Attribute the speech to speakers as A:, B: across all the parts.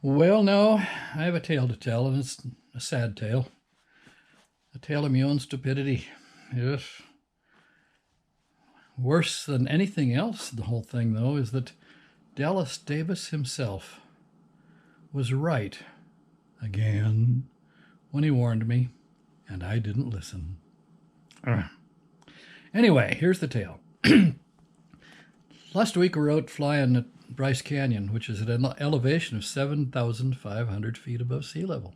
A: Well, no, I have a tale to tell, and it's a sad tale. A tale of my own stupidity. Yes. Worse than anything else, the whole thing, though, is that Dallas Davis himself was right again when he warned me, and I didn't listen. Anyway, here's the tale. Last week we were out flying at Bryce Canyon, which is at an elevation of 7,500 feet above sea level.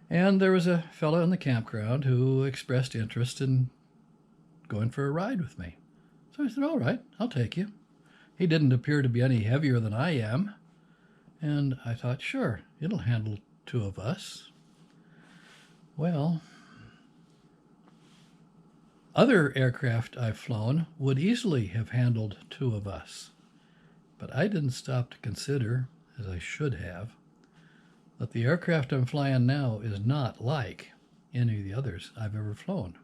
A: And there was a fellow in the campground who expressed interest in going for a ride with me. So I said, all right, I'll take you. He didn't appear to be any heavier than I am. And I thought, sure, it'll handle two of us. Well, other aircraft I've flown would easily have handled two of us. But I didn't stop to consider, as I should have, that the aircraft I'm flying now is not like any of the others I've ever flown.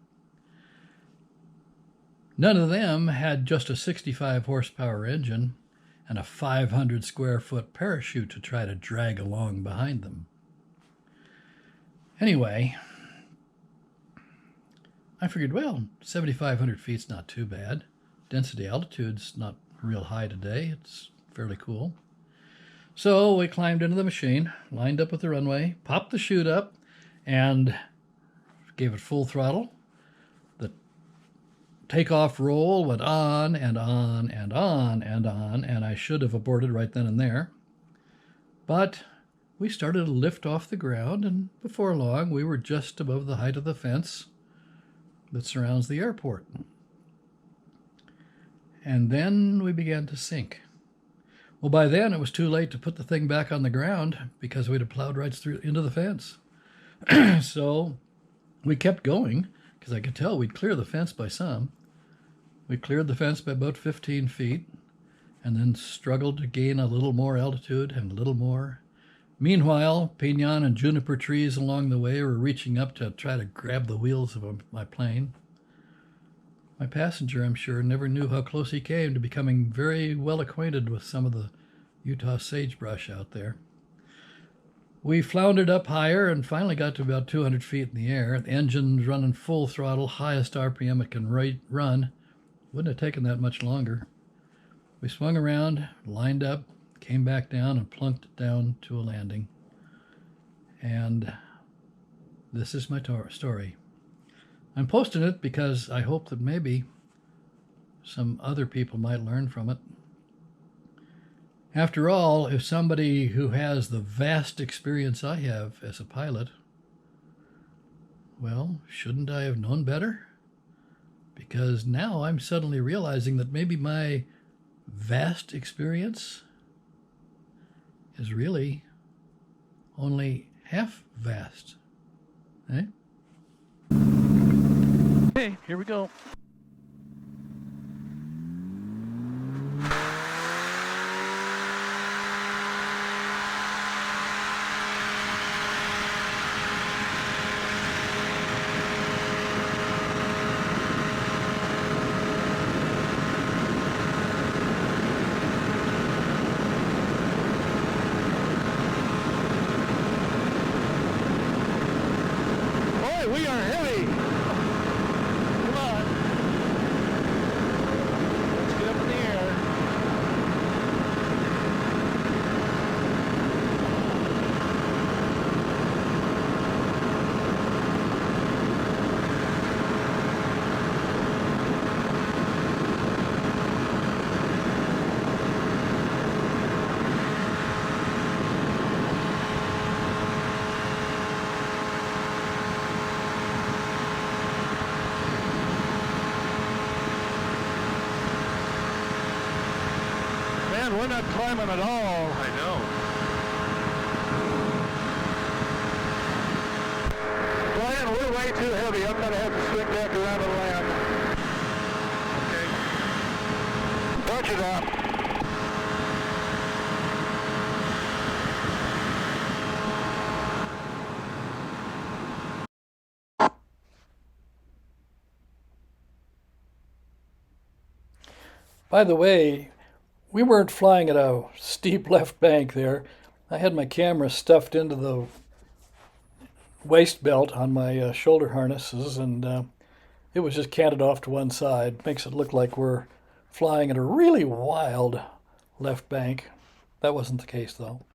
A: None of them had just a 65 horsepower engine and a 500 square foot parachute to try to drag along behind them. Anyway, I figured, well, 7,500 feet's not too bad. Density altitude's not real high today. It's fairly cool. So we climbed into the machine, lined up with the runway, popped the chute up, and gave it full throttle. The takeoff roll went on and on and on and on, and I should have aborted right then and there. But we started to lift off the ground, and before long we were just above the height of the fence that surrounds the airport. And then we began to sink. Well, by then it was too late to put the thing back on the ground because we'd have plowed right through into the fence. So we kept going because I could tell we'd clear the fence by some. We cleared the fence by about 15 feet and then struggled to gain a little more altitude and a little more. Meanwhile, pinon and juniper trees along the way were reaching up to try to grab the wheels of my plane. My passenger, I'm sure, never knew how close he came to becoming very well acquainted with some of the Utah sagebrush out there. We floundered up higher and finally got to about 200 feet in the air. The engine's running full throttle, highest RPM it can run. Wouldn't have taken that much longer. We swung around, lined up, came back down, and plunked it down to a landing. And this is my story. I'm posting it because I hope that maybe some other people might learn from it. After all, if somebody who has the vast experience I have as a pilot, well, shouldn't I have known better? Because now I'm suddenly realizing that maybe my vast experience is really only half vast. Eh?
B: Okay, here we go. Boy, we are heavy. Come on. Let's get up in the air. Man, we're not climbing at all.
C: I know.
B: Brian, we're way too heavy. I'm going to have to swing back around and land.
C: Okay.
B: Touch it up.
A: By the way, we weren't flying at a steep left bank there. I had my camera stuffed into the waist belt on my shoulder harnesses, and it was just canted off to one side. Makes it look like we're flying at a really wild left bank. That wasn't the case, though.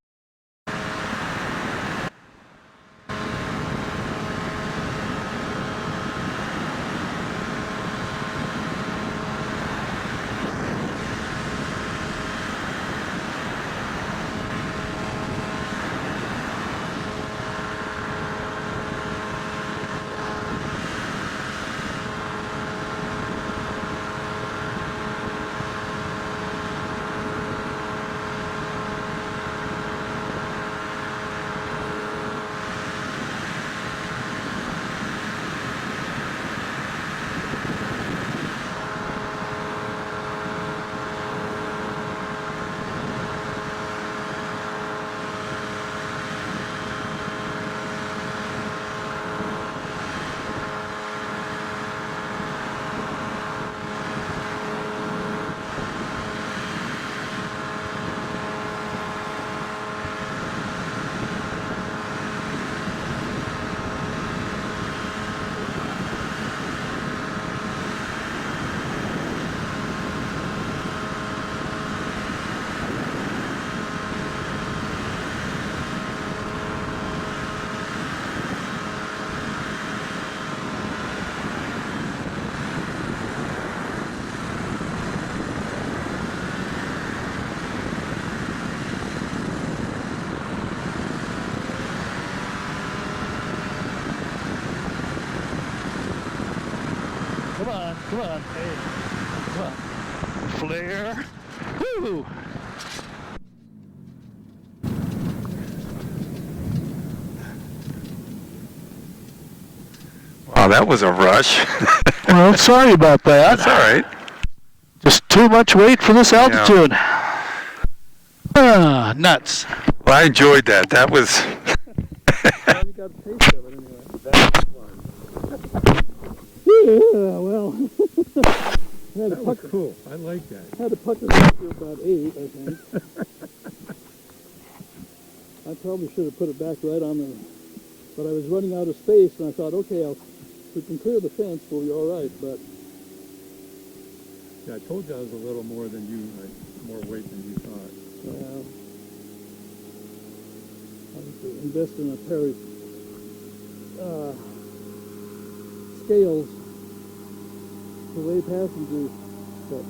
A: Come on, hey, come on. Flare. Woo!
C: Wow, that was a rush.
D: Well, sorry about that.
C: That's all right.
D: Just too much weight for this altitude. Nuts.
C: Well, I enjoyed that. That was.
D: Well, you got a taste of it anyway. That was fun. Yeah, well.
E: That was cool. I like that.
D: Had to pucker it to about 8, I think. I probably should have put it back right on the... But I was running out of space, and I thought, okay, if we can clear the fence, we'll be all right, but...
E: Yeah, I told you I was a little more than you, like, more weight than you thought.
D: I have to invest in a pair of scales to weigh passengers, but